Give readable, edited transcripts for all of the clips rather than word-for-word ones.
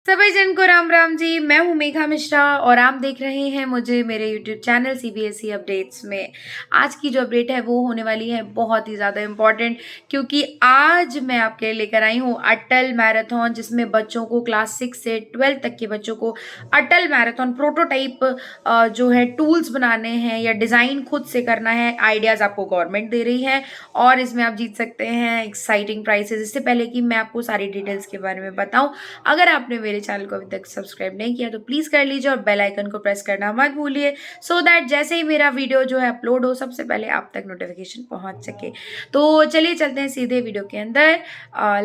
सभी जन को राम राम जी। मैं हूँ मेघा मिश्रा और आप देख रहे हैं मुझे मेरे यूट्यूब चैनल सीबीएसई अपडेट्स में। आज की जो अपडेट है वो होने वाली है बहुत ही ज़्यादा इम्पॉर्टेंट, क्योंकि आज मैं आपके लिए लेकर आई हूँ अटल मैराथन, जिसमें बच्चों को क्लास 6 से 12 तक के बच्चों को अटल मैराथन प्रोटोटाइप जो है टूल्स बनाने हैं या डिज़ाइन खुद से करना है। आइडियाज़ आपको गवर्नमेंट दे रही है और इसमें आप जीत सकते हैं एक्साइटिंग प्राइजेस। इससे पहले कि मैं आपको सारी डिटेल्स के बारे में बताऊँ, अगर आपने मेरे चैनल को अभी तक सब्सक्राइब नहीं किया तो प्लीज़ कर लीजिए और बेल आइकन को प्रेस करना मत भूलिए, सो दैट जैसे ही मेरा वीडियो जो है अपलोड हो सबसे पहले आप तक नोटिफिकेशन पहुंच सके। तो चलिए चलते हैं सीधे वीडियो के अंदर।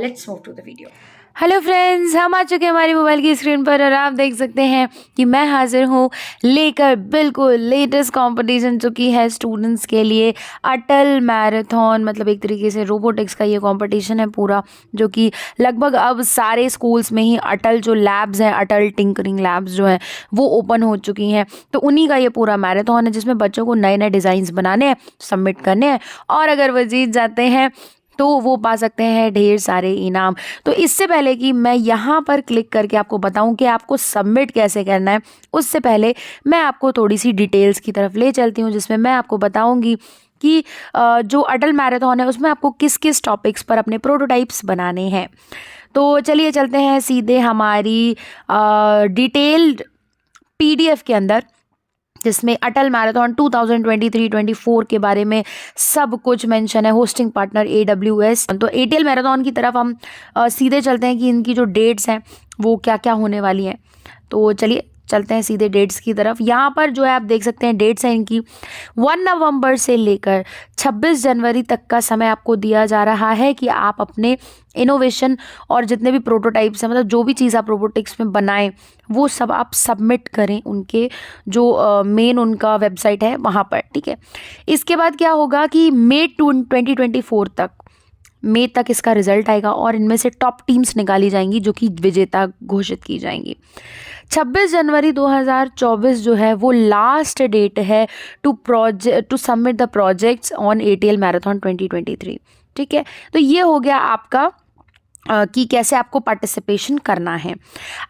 Let's move to the video. Hello friends, हम आ चुके हैं हमारी मोबाइल की स्क्रीन पर और आप देख सकते हैं कि मैं हाजिर हूँ लेकर बिल्कुल लेटेस्ट कंपटीशन, जो कि है स्टूडेंट्स के लिए अटल मैराथन। मतलब एक तरीके से रोबोटिक्स का ये कंपटीशन है पूरा, जो कि लगभग अब सारे स्कूल्स में ही अटल जो लैब्स हैं, अटल टिंकरिंग लैब्स जो हैं वो ओपन हो चुकी हैं। तो उन्हीं का ये पूरा मैराथन है, जिसमें बच्चों को नए नए डिज़ाइंस बनाने हैं, सबमिट करने हैं और अगर वो जीत जाते हैं तो वो पा सकते हैं ढेर सारे इनाम। तो इससे पहले कि मैं यहाँ पर क्लिक करके आपको बताऊँ कि आपको सबमिट कैसे करना है, उससे पहले मैं आपको थोड़ी सी डिटेल्स की तरफ ले चलती हूँ, जिसमें मैं आपको बताऊँगी कि जो अटल मैराथन है उसमें आपको किस किस टॉपिक्स पर अपने प्रोटोटाइप्स बनाने हैं। तो चलिए चलते हैं सीधे हमारी डिटेल्ड PDF के अंदर, जिसमें अटल मैराथन 2023-24 के बारे में सब कुछ मेंशन है। Hosting partner AWS। तो ATL मैराथन की तरफ हम सीधे चलते हैं कि इनकी जो डेट्स हैं वो क्या क्या होने वाली हैं। तो चलिए चलते हैं सीधे डेट्स की तरफ। यहाँ पर जो है आप देख सकते हैं डेट्स हैं इनकी 1 नवंबर से लेकर 26 जनवरी तक का समय आपको दिया जा रहा है कि आप अपने इनोवेशन और जितने भी प्रोटोटाइप्स हैं, मतलब जो भी चीज़ आप रोबोटिक्स में बनाएं वो सब आप सबमिट करें उनके जो मेन उनका वेबसाइट है वहाँ पर। ठीक है, इसके बाद क्या होगा कि मई 2024 तक इसका रिजल्ट आएगा और इनमें से टॉप टीम्स निकाली जाएंगी जो कि विजेता घोषित की जाएंगी। 26 जनवरी 2024 जो है वो लास्ट डेट है to submit the projects on ATL marathon 2023। ठीक है, तो ये हो गया आपका कि कैसे आपको पार्टिसिपेशन करना है।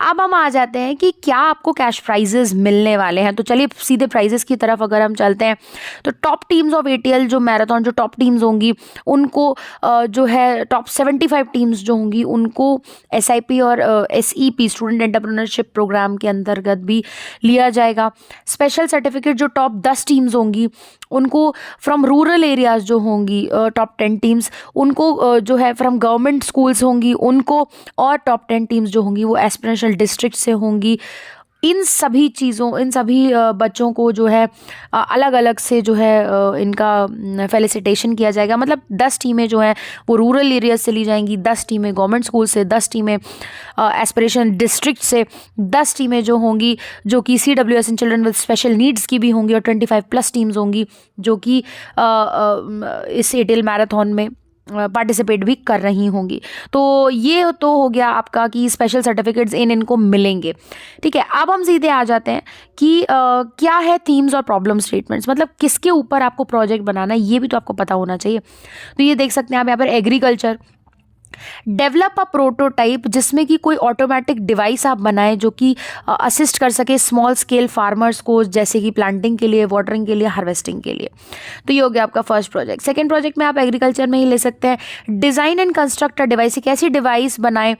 अब हम आ जाते हैं कि क्या आपको कैश प्राइजेस मिलने वाले हैं। तो चलिए सीधे प्राइजेस की तरफ अगर हम चलते हैं, तो टॉप टीम्स ऑफ ATL जो मैराथन जो टॉप टीम्स होंगी उनको जो है टॉप 75 टीम्स जो होंगी उनको SIP और SEP स्टूडेंट एंटरप्रेन्योरशिप प्रोग्राम के अंतर्गत भी लिया जाएगा। स्पेशल सर्टिफिकेट जो टॉप 10 टीम्स होंगी उनको फ्रॉम रूरल एरियाज जो होंगी टॉप 10 टीम्स उनको जो है फ्रॉम गवर्नमेंट स्कूल्स होंगी उनको, और टॉप 10 टीम्स जो होंगी वो एस्पिरेशनल डिस्ट्रिक्ट से होंगी। इन सभी बच्चों को जो है अलग अलग से जो है इनका फेलिसिटेशन किया जाएगा। मतलब 10 टीमें जो हैं वो रूरल एरिया से ली जाएंगी, 10 टीमें गवर्नमेंट स्कूल से, 10 टीमें एस्पिरेशन डिस्ट्रिक्ट से, 10 टीमें जो होंगी जो कि CWS and children with special needs की भी होंगी और 25+ टीम्स होंगी जो कि इस ATL मैराथन में पार्टिसिपेट भी कर रही होंगी। तो ये तो हो गया आपका कि स्पेशल सर्टिफिकेट्स इनको मिलेंगे। ठीक है, अब हम सीधे आ जाते हैं कि क्या है थीम्स और प्रॉब्लम स्टेटमेंट्स, मतलब किसके ऊपर आपको प्रोजेक्ट बनाना है ये भी तो आपको पता होना चाहिए। तो ये देख सकते हैं आप यहाँ पर एग्रीकल्चर, डेवलप अ प्रोटोटाइप, जिसमें कि कोई ऑटोमेटिक डिवाइस आप बनाएं जो कि असिस्ट कर सके स्मॉल स्केल फार्मर्स को, जैसे कि प्लांटिंग के लिए, वाटरिंग के लिए, हार्वेस्टिंग के लिए। तो ये हो गया आपका फर्स्ट प्रोजेक्ट। सेकंड प्रोजेक्ट में आप एग्रीकल्चर में ही ले सकते हैं, design and construct a device, एक ऐसी डिवाइस बनाएं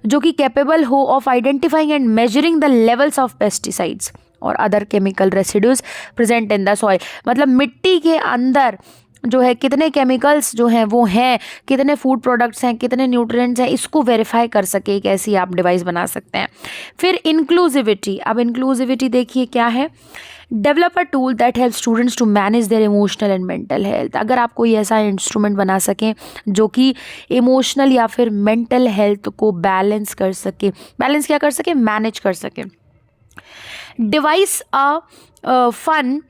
जो कि कैपेबल हो of identifying and measuring the levels of pesticides और other chemical residues present in the soil. मतलब मिट्टी के अंदर जो है कितने केमिकल्स जो हैं वो हैं, कितने फूड प्रोडक्ट्स हैं, कितने न्यूट्रिएंट्स हैं, इसको वेरीफाई कर सके एक ऐसी आप डिवाइस बना सकते हैं। फिर इंक्लूसिविटी, अब इंक्लूसिविटी देखिए क्या है, develop a tool that help students to manage their emotional and mental health. अगर आप कोई ऐसा इंस्ट्रूमेंट बना सकें जो कि इमोशनल या फिर मेंटल हेल्थ को बैलेंस कर सके, बैलेंस क्या कर सके, मैनेज कर सके। Devise a fun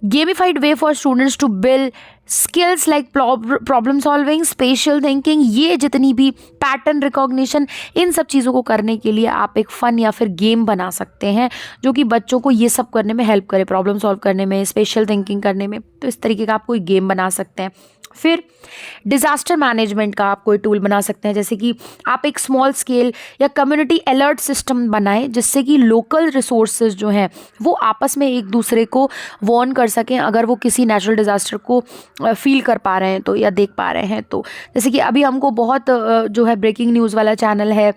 gamified way for students to build skills like problem solving, spatial thinking, ये जितनी भी पैटर्न रिकॉग्निशन, इन सब चीज़ों को करने के लिए आप एक फ़न या फिर गेम बना सकते हैं जो कि बच्चों को ये सब करने में हेल्प करे, प्रॉब्लम सॉल्व करने में, स्पेशल थिंकिंग करने में। तो इस तरीके का आप कोई गेम बना सकते हैं। फिर डिज़ास्टर मैनेजमेंट का आप कोई टूल बना सकते हैं, जैसे कि आप एक स्मॉल स्केल या कम्युनिटी अलर्ट सिस्टम बनाएं, जिससे कि लोकल रिसोर्सेज जो हैं वो आपस में एक दूसरे को वार्न कर सकें अगर वो किसी नेचुरल डिज़ास्टर को फील कर पा रहे हैं तो, या देख पा रहे हैं तो। जैसे कि अभी हमको बहुत जो है ब्रेकिंग न्यूज़ वाला चैनल है,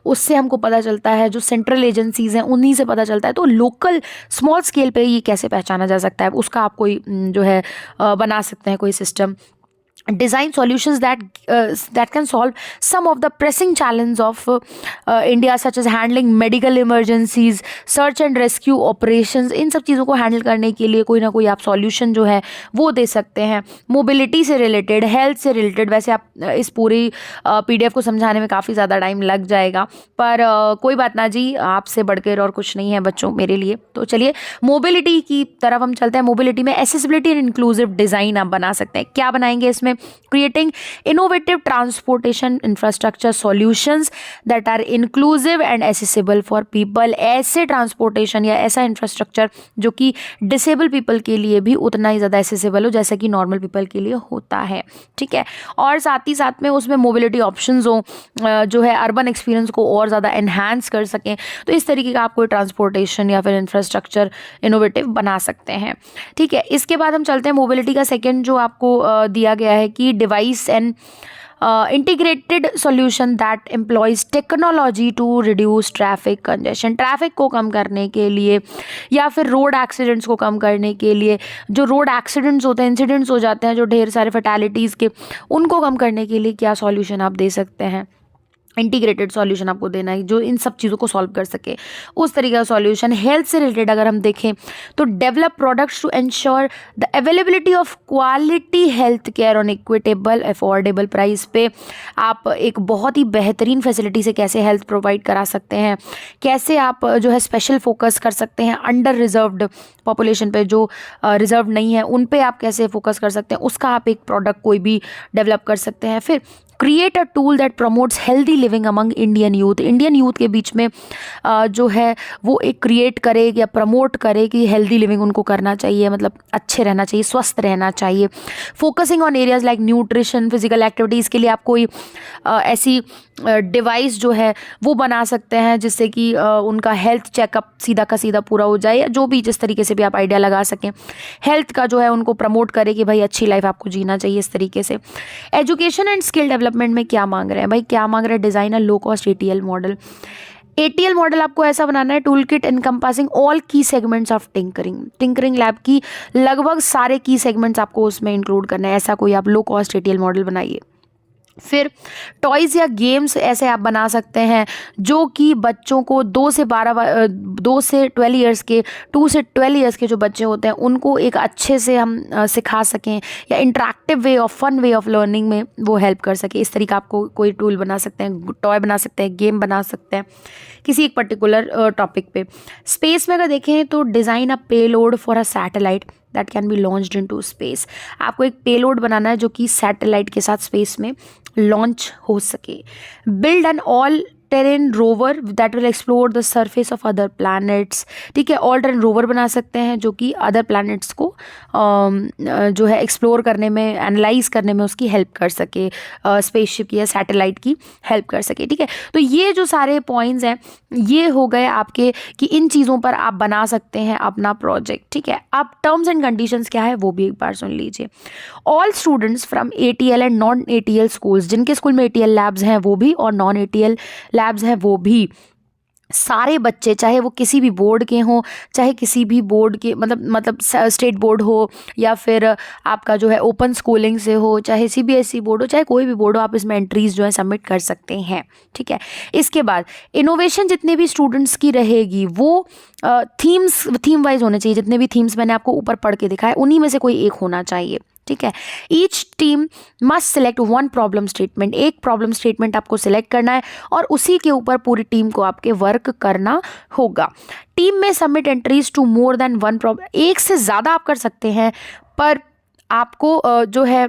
उससे हमको पता चलता है, जो सेंट्रल एजेंसीज़ हैं उन्हीं से पता चलता है। तो लोकल स्मॉल स्केल पे ये कैसे पहचाना जा सकता है, उसका आप कोई जो है बना सकते हैं कोई system. Design solutions that can solve some of the pressing challenges of India, such as handling medical emergencies, search and rescue operations। इन सब चीज़ों को हैंडल करने के लिए कोई ना कोई आप सॉल्यूशन जो है वो दे सकते हैं। मोबिलिटी से रिलेटेड, हेल्थ से रिलेटेड, वैसे आप इस पूरी PDF को समझाने में काफ़ी ज़्यादा टाइम लग जाएगा, पर कोई बात ना जी, आपसे बढ़कर और कुछ नहीं है बच्चों मेरे लिए। तो चलिए मोबिलिटी की तरफ हम चलते हैं। मोबिलिटी में एसेसिबिलिटी एंड इंक्लूसिव डिज़ाइन आप बना सकते हैं। क्या बनाएंगे इसमें? Creating innovative transportation infrastructure solutions that are inclusive and accessible for people। ऐसे ट्रांसपोर्टेशन या ऐसा इंफ्रास्ट्रक्चर जो कि डिसेबल पीपल के लिए भी उतना ही ज़्यादा एसेसिबल हो जैसा कि नॉर्मल पीपल के लिए होता है, ठीक है। और साथ ही साथ में उसमें मोबिलिटी ऑप्शंस हो, जो है अर्बन एक्सपीरियंस को और ज़्यादा एनहांस कर सकें। तो इस तरीके का आप कोई ट्रांसपोर्टेशन या फिर इंफ्रास्ट्रक्चर इनोवेटिव बना सकते हैं, ठीक है। इसके बाद हम चलते हैं मोबिलिटी का सेकेंड जो आपको दिया गया है कि devise and integrated solution that employs technology to reduce traffic congestion. Traffic को कम करने के लिए या फिर रोड एक्सीडेंट्स को कम करने के लिए, जो रोड एक्सीडेंट्स होते हैं, इंसिडेंट्स हो जाते हैं जो ढेर सारे फैटेलिटीज़ के, उनको कम करने के लिए क्या सॉल्यूशन आप दे सकते हैं? इंटीग्रेटेड सॉल्यूशन आपको देना है जो इन सब चीज़ों को सॉल्व कर सके, उस तरीके का सॉल्यूशन। हेल्थ से रिलेटेड अगर हम देखें तो develop products to ensure the availability of quality health care on equitable affordable price पे आप एक बहुत ही बेहतरीन फैसिलिटी से कैसे हेल्थ प्रोवाइड करा सकते हैं, कैसे आप जो है स्पेशल फोकस कर सकते हैं अंडर रिजर्व्ड पॉपुलेशन पे, जो रिजर्व नहीं है उन पे आप कैसे फोकस कर सकते हैं, उसका आप एक प्रोडक्ट कोई भी डेवलप कर सकते हैं। फिर create a tool that promotes healthy living among Indian youth. Indian youth के बीच में जो है वो एक क्रिएट करे या प्रमोट करे कि हेल्दी लिविंग उनको करना चाहिए, मतलब अच्छे रहना चाहिए, स्वस्थ रहना चाहिए। Focusing on areas like nutrition, physical activities के लिए आप कोई ऐसी डिवाइस जो है वो बना सकते हैं जिससे कि उनका हेल्थ चेकअप सीधा का सीधा पूरा हो जाए, या जो भी जिस तरीके से भी आप आइडिया लगा सकें, हेल्थ का जो है उनको प्रमोट करे कि भाई अच्छी लाइफ आपको जीना चाहिए इस तरीके से। एजुकेशन एंड स्किल डेवलपमेंट में क्या मांग रहे हैं भाई? क्या मांग रहे हैं? डिज़ाइन अ low cost ATL model. ATL model आपको ऐसा बनाना है, टूल किट इनकम्पासिंग ऑल की सेगमेंट्स ऑफ टिंकरिंग लैब की लगभग सारे की सेगमेंट्स आपको उसमें इंक्लूड करना है। ऐसा कोई आप लो कॉस्ट ATL मॉडल बनाइए। फिर टॉयज़ या गेम्स ऐसे आप बना सकते हैं जो कि बच्चों को 2 से 12 ईयर्स के 2 से 12 ईयर्स के जो बच्चे होते हैं उनको एक अच्छे से हम सिखा सकें, या interactive way of fun way of learning में वो हेल्प कर सके। इस तरीके आपको कोई टूल बना सकते हैं, टॉय बना सकते हैं, गेम बना सकते हैं किसी एक पर्टिकुलर टॉपिक पे। स्पेस में अगर देखें तो design a payload for a satellite that can be launched into space. आपको एक पेलोड बनाना है जो कि सैटेलाइट के साथ स्पेस में लॉन्च हो सके। Build an all terrain rover that will explore the surface of other planets, ठीक है। ऑल टेरेन रोवर बना सकते हैं जो कि अदर प्लैनेट्स को जो है एक्सप्लोर करने में, एनालाइज करने में उसकी हेल्प कर सके, स्पेसशिप की या सैटेलाइट की हेल्प कर सके, ठीक है। तो ये जो सारे पॉइंट्स हैं ये हो गए आपके कि इन चीज़ों पर आप बना सकते हैं अपना प्रोजेक्ट, ठीक है। अब टर्म्स एंड कंडीशंस क्या है वो भी एक बार सुन लीजिए। All students from ATL and non ATL schools, जिनके स्कूल में ATL लैब्स हैं वो भी और नॉन ATL लैब्स हैं वो भी, सारे बच्चे चाहे वो किसी भी बोर्ड के हों, चाहे किसी भी बोर्ड के मतलब स्टेट बोर्ड हो, या फिर आपका जो है ओपन स्कूलिंग से हो, चाहे CBSE बोर्ड हो, चाहे कोई भी बोर्ड हो, आप इसमें एंट्रीज जो है सबमिट कर सकते हैं, ठीक है। इसके बाद इनोवेशन जितने भी स्टूडेंट्स की रहेगी वो थीम वाइज होने चाहिए। जितने भी थीम्स मैंने आपको ऊपर पढ़ के दिखाए उन्हीं में से कोई एक होना चाहिए, ठीक है। Each team must select 1 problem statement, एक प्रॉब्लम स्टेटमेंट आपको सिलेक्ट करना है और उसी के ऊपर पूरी टीम को आपके वर्क करना होगा। टीम में submit entries to more than 1 problem, एक से ज़्यादा आप कर सकते हैं, पर आपको जो है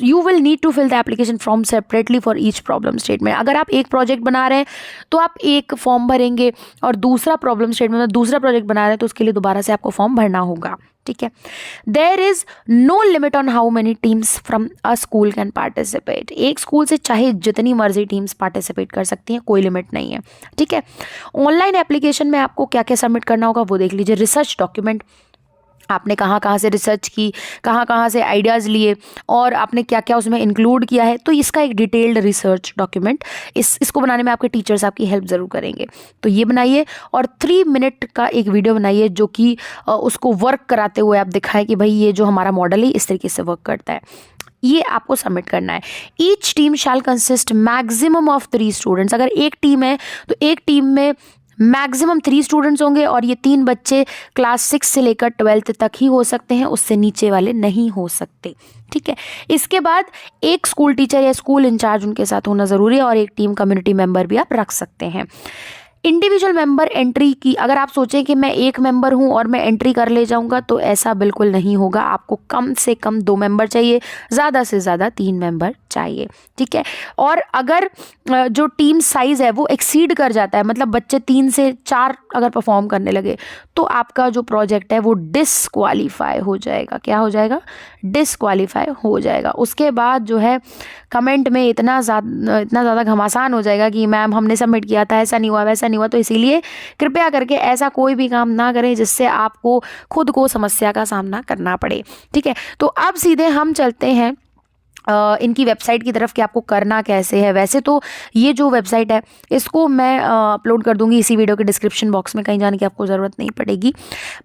you will need to fill the application form separately for each problem statement. अगर आप एक प्रोजेक्ट बना रहे हैं तो आप एक फॉर्म भरेंगे, और दूसरा प्रॉब्लम स्टेटमेंट में दूसरा प्रोजेक्ट बना रहे हैं तो उसके लिए दोबारा से आपको फॉर्म भरना होगा। ठीक है। There is no limit on how many teams from a school can participate. एक स्कूल से चाहे जितनी मर्जी टीम्स पार्टिसिपेट कर सकती हैं, कोई लिमिट नहीं है। ठीक है। ऑनलाइन एप्लीकेशन में आपको क्या क्या सबमिट करना होगा वो देख लीजिए। रिसर्च डॉक्यूमेंट, आपने कहाँ कहाँ से रिसर्च की, कहाँ कहाँ से आइडियाज़ लिए, और आपने क्या क्या उसमें इंक्लूड किया है, तो इसका एक डिटेल्ड रिसर्च डॉक्यूमेंट, इसको बनाने में आपके टीचर्स आपकी हेल्प ज़रूर करेंगे। तो ये बनाइए, और 3 मिनट का एक वीडियो बनाइए जो कि उसको वर्क कराते हुए आप दिखाएं कि भाई ये जो हमारा मॉडल है इस तरीके से वर्क करता है। ये आपको सबमिट करना है। Each team shell consist maximum of 3 students. अगर एक टीम है तो एक टीम में मैक्सिमम 3 स्टूडेंट्स होंगे, और ये 3 बच्चे क्लास 6 से लेकर 12th तक ही हो सकते हैं, उससे नीचे वाले नहीं हो सकते। ठीक है। इसके बाद एक स्कूल टीचर या स्कूल इंचार्ज उनके साथ होना ज़रूरी है, और एक टीम कम्युनिटी मेंबर भी आप रख सकते हैं। इंडिविजुअल मेंबर एंट्री की, अगर आप सोचें कि मैं एक मेंबर हूं और मैं एंट्री कर ले जाऊंगा, तो ऐसा बिल्कुल नहीं होगा। आपको कम से कम 2 मेंबर चाहिए, ज़्यादा से ज़्यादा 3 मेंबर चाहिए। ठीक है। और अगर जो टीम साइज़ है वो एक्सीड कर जाता है, मतलब बच्चे 3 से 4 अगर परफॉर्म करने लगे, तो आपका जो प्रोजेक्ट है वो डिसक्वालीफाई हो जाएगा। क्या हो जाएगा? डिसक्वालीफाई हो जाएगा। उसके बाद जो है कमेंट में इतना ज़्यादा घमासान हो जाएगा कि मैम हमने सबमिट किया था, ऐसा नहीं हुआ, वैसा नहीं हुआ। तो इसीलिए कृपया करके ऐसा कोई भी काम ना करें जिससे आपको खुद को समस्या का सामना करना पड़े। ठीक है। तो अब सीधे हम चलते हैं इनकी वेबसाइट की तरफ कि आपको करना कैसे है। वैसे तो ये जो वेबसाइट है इसको मैं अपलोड कर दूंगी इसी वीडियो के डिस्क्रिप्शन बॉक्स में, कहीं जाने की आपको ज़रूरत नहीं पड़ेगी।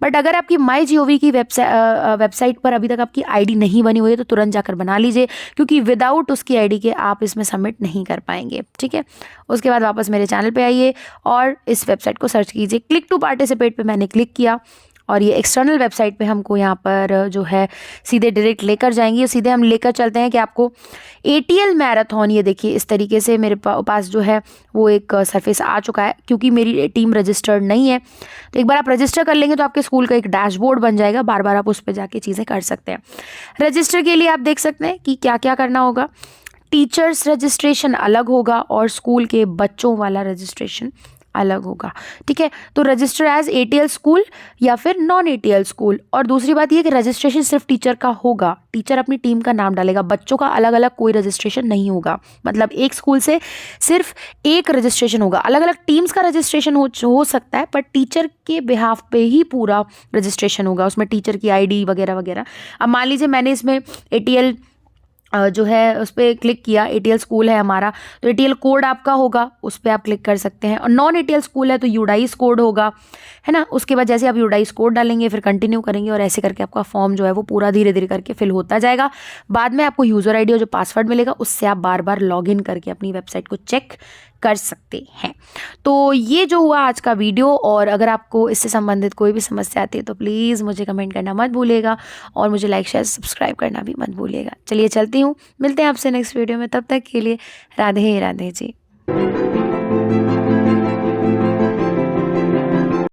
बट अगर आपकी MyGov की वेबसाइट पर अभी तक आपकी आईडी नहीं बनी हुई है तो तुरंत जाकर बना लीजिए, क्योंकि विदाउट उसकी आईडी के आप इसमें सबमिट नहीं कर पाएंगे। ठीक है। उसके बाद वापस मेरे चैनल पर आइए और इस वेबसाइट को सर्च कीजिए। क्लिक टू पार्टिसिपेट पर मैंने क्लिक किया, और ये एक्सटर्नल वेबसाइट पे हमको यहाँ पर जो है सीधे डायरेक्ट लेकर जाएंगी, और सीधे हम लेकर चलते हैं कि आपको ATL मैराथन, ये देखिए इस तरीके से मेरे पास जो है वो एक सरफेस आ चुका है, क्योंकि मेरी टीम रजिस्टर्ड नहीं है। तो एक बार आप रजिस्टर कर लेंगे तो आपके स्कूल का एक डैशबोर्ड बन जाएगा, बार बार आप उस पर जाके चीज़ें कर सकते हैं। रजिस्टर के लिए आप देख सकते हैं कि क्या क्या करना होगा। टीचर्स रजिस्ट्रेशन अलग होगा और स्कूल के बच्चों वाला रजिस्ट्रेशन अलग होगा। ठीक है। तो रजिस्टर एज ATL स्कूल या फिर नॉन ATL स्कूल। और दूसरी बात ये कि रजिस्ट्रेशन सिर्फ टीचर का होगा, टीचर अपनी टीम का नाम डालेगा, बच्चों का अलग अलग कोई रजिस्ट्रेशन नहीं होगा। मतलब एक स्कूल से सिर्फ एक रजिस्ट्रेशन होगा। अलग अलग टीम्स का रजिस्ट्रेशन हो सकता है, पर टीचर के बिहाफ पे ही पूरा रजिस्ट्रेशन होगा, उसमें टीचर की ID वगैरह वगैरह। अब मान लीजिए मैंने इसमें ATL जो है उस पर क्लिक किया, ATL स्कूल है हमारा, तो ATL कोड आपका होगा, उस पर आप क्लिक कर सकते हैं। और नॉन ATL स्कूल है तो UDIS कोड होगा, है ना। उसके बाद जैसे आप UDIS कोड डालेंगे फिर कंटिन्यू करेंगे, और ऐसे करके आपका फॉर्म जो है वो पूरा धीरे धीरे करके फिल होता जाएगा। बाद में आपको यूज़र ID और जो पासवर्ड मिलेगा उससे आप बार बार लॉगिन करके अपनी वेबसाइट को चेक कर सकते हैं। तो ये जो हुआ आज का वीडियो, और अगर आपको इससे संबंधित कोई भी समस्या आती है तो प्लीज़ मुझे कमेंट करना मत भूलिएगा, और मुझे लाइक शेयर सब्सक्राइब करना भी मत भूलिएगा। चलिए चलती हूँ, मिलते हैं आपसे नेक्स्ट वीडियो में, तब तक के लिए राधे राधे जी।